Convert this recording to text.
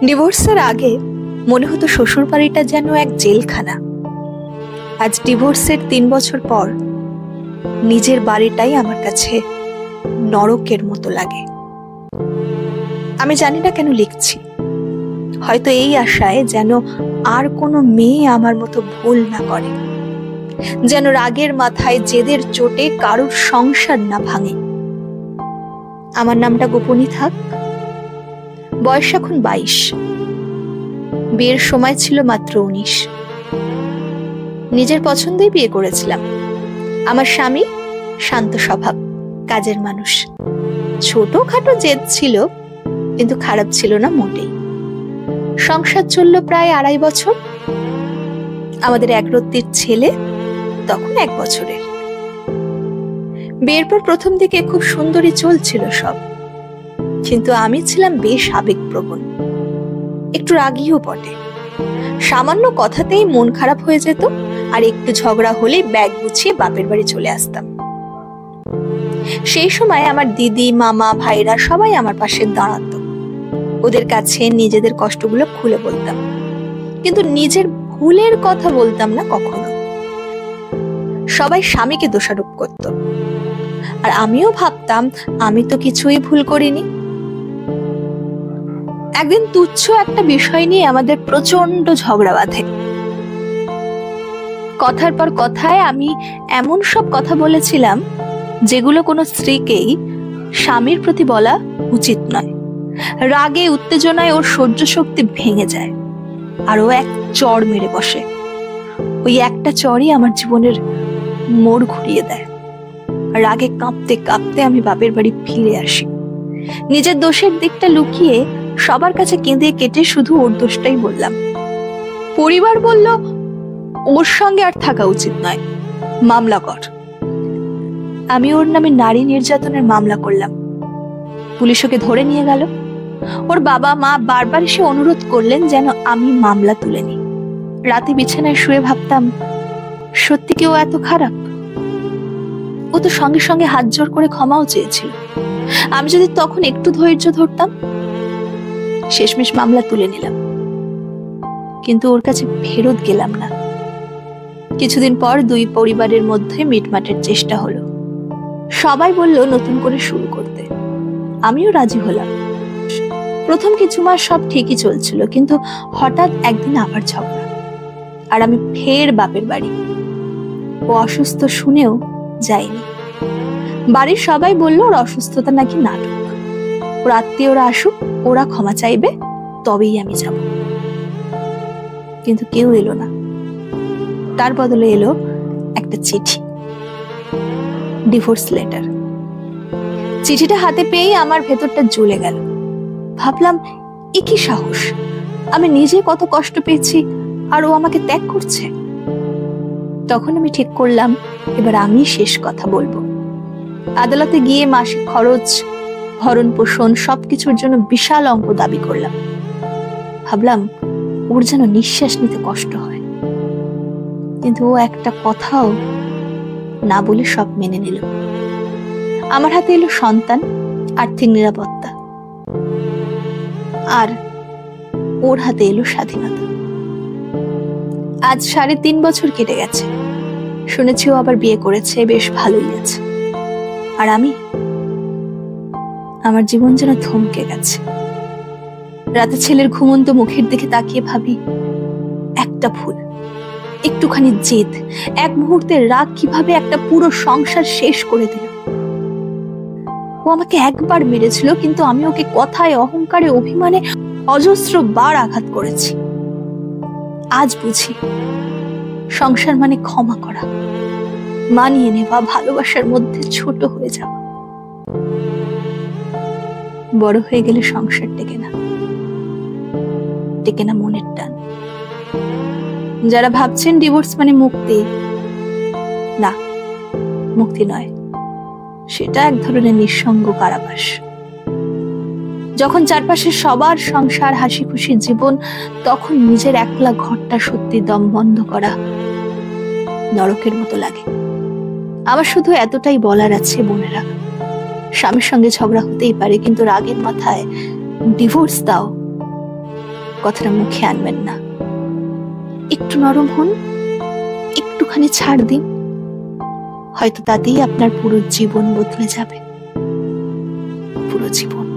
ডিভোর্সের আগে মনে হতো শ্বশুর বাড়িটা যেন এক জেলখানা। আজ ডিভোর্সের 3 বছর পর নিজের বাড়িটাই আমার কাছে নরকের মতো লাগে। আমি জানি না কেন লিখছি, হয়তো এই আশায় যেন আর কোনো মেয়ে আমার মতো ভুল না করে, যেন রাগের মাথায় জেদের চোটে কারোর সংসার না ভাঙে। আমার নামটা গোপনই থাক। বয়স এখন 22, বিয়ের সময় ছিল মাত্র 19। নিজের পছন্দেই বিয়ে করেছিলাম। আমার স্বামী শান্ত স্বভাব, কাজের মানুষ। ছোটখাটো জেদ ছিল, কিন্তু খারাপ ছিল না মোটেই। সংসার চলল প্রায় 2.5 বছর। আমাদের একরত্তির ছেলে তখন 1 বছরের। বিয়ের পর প্রথম দিকে খুব সুন্দরই চলছিল সব, কিন্তু আমি ছিলাম বেশ আবেগপ্রবণ, একটু রাগীও বটে। সামান্য কথাতেই মন খারাপ হয়ে যেত, আর একটু ঝগড়া হলেই ব্যাগ গুছিয়ে বাপের বাড়ি চলে আসতাম। সেই সময় আমার দিদি, মামা, ভাইরা সবাই আমার পাশে দাঁড়াতো। ওদের কাছে নিজেদের কষ্টগুলো খুলে বলতাম, কিন্তু নিজের ভুলের কথা বলতাম না কখনো। সবাই স্বামীকে দোষারোপ করত, আর আমিও ভাবতাম আমি তো কিছুই ভুল করিনি। একদিন তুচ্ছ একটা বিষয় নিয়ে আমাদের প্রচন্ড ঝগড়া বাঁধে। কথার পর কথায় আমি এমন সব কথা বলেছিলাম যেগুলো কোনো স্ত্রীকেই স্বামীর প্রতি বলা উচিত নয়। রাগে উত্তেজনায় ওর সহ্য শক্তি ভেঙে যায়, আর ও এক চড় মেরে বসে। ওই একটা চড়ই আমার জীবনের মোড় ঘুরিয়ে দেয়। রাগে কাঁপতে কাঁপতে আমি বাপের বাড়ি ফিরে আসি। নিজের দোষের দিকটা লুকিয়ে সবার কাছে কেঁদে কেটে শুধু ওর দোষটাই বললাম। পরিবার বলল ওর সঙ্গে আর থাকা উচিত নয়, মামলা কর। আমি ওর নামে নারী নির্যাতনের মামলা করলাম। পুলিশ ওকে ধরে নিয়ে গেল। ওর বাবা মা বারবার এসে অনুরোধ করলেন যেন আমি মামলা তুলে নিই। রাতে বিছানায় শুয়ে ভাবতাম, সত্যি কেউ এত খারাপ? ও তো সঙ্গে সঙ্গে হাত জোর করে ক্ষমাও চেয়েছিল। আমি যদি তখন একটু ধৈর্য ধরতাম। শেষমেশ মামলা তুলে নিলাম, কিন্তু ওর কাছে ফেরত গেলাম না। কিছুদিন পর 2 পরিবারের মধ্যে মিটমাটের চেষ্টা হলো। সবাই বলল নতুন করে শুরু করতে। আমিও রাজি হলাম। প্রথম কিছু মাস সব ঠিকই চলছিল, কিন্তু হঠাৎ একদিন আবার ঝগড়া, আর আমি ফের বাপের বাড়ি। ও অসুস্থ শুনেও যাইনি। বাড়ির সবাই বলল ওর অসুস্থতা নাকি নাটক। ওর আত্মীয়রা আসুক, ওরা ক্ষমা চাইবে, তবেই আমি যাব। কিন্তু কেউ এলো না। তার বদলে এলো একটা চিঠি, ডিভোর্স লেটার। চিঠিটা হাতে পেয়েই আমার ভেতরটা জ্বলে গেল। ভাবলাম, এ কি সাহস! আমি নিজে কত কষ্ট পেয়েছি, আর ও আমাকে ত্যাগ করছে। তখন আমি ঠিক করলাম, এবার আমি শেষ কথা বলবো। আদালতে গিয়ে মাসিক খরচ, ভরণ পোষণ সবকিছুর জন্য বিশাল অঙ্ক দাবি করলাম। ভাবলাম ওর যেন নিঃশ্বাস নিতে কষ্ট হয়। কিন্তু ও একটা কথাও না বলে সব মেনে নিল। আমার হাতে এলো সন্তান, আর্থিক নিরাপত্তা, আর ওর হাতে এলো স্বাধীনতা। আজ 3.5 বছর কেটে গেছে। শুনেছি ও আবার বিয়ে করেছে, বেশ ভালোই আছে। আর আমার জীবন যেন থমকে গেছে। রাতে ছেলের ঘুমন্ত মুখের দিকে তাকিয়ে ভাবি, একটা ভুল, একটুখানি জেদ, এক মুহূর্তের রাগ কিভাবে একটা পুরো সংসার শেষ করে দিল। ও আমাকে একবার মেরেছিল, কিন্তু আমি ওকে কথায়, অহংকারে, অভিমানে অজস্র বার আঘাত করেছি। আজ বুঝি সংসার মানে ক্ষমা করা, মানিয়ে নেওয়া, ভালোবাসার মধ্যে ছোট হয়ে যাওয়া। বড় হয়ে গেলে সংসার টেকে না, টেকে না মনের টান। যারা ভাবছেন ডিভোর্স মানে মুক্তি, না, মুক্তি নয়, সেটা এক ধরনের নিঃসঙ্গ কারাবাস। যখন চারপাশে সবার সংসার, হাসি খুশি জীবন, তখন নিজের একলা ঘরটা সত্যি দম বন্ধ করা নরকের মতো লাগে। আমার শুধু এতটাই বলার আছে, বোনেরা, স্বামীর সঙ্গে ঝগড়া হতেই পারে, কিন্তু রাগের মাথায় ডিভোর্স দাও, কথাটা মুখে আনবেন না। একটু নরম হন, একটুখানি ছাড় দিন, হয়তো তাতেই আপনার পুরো জীবন বদলে যাবে, পুরো জীবন।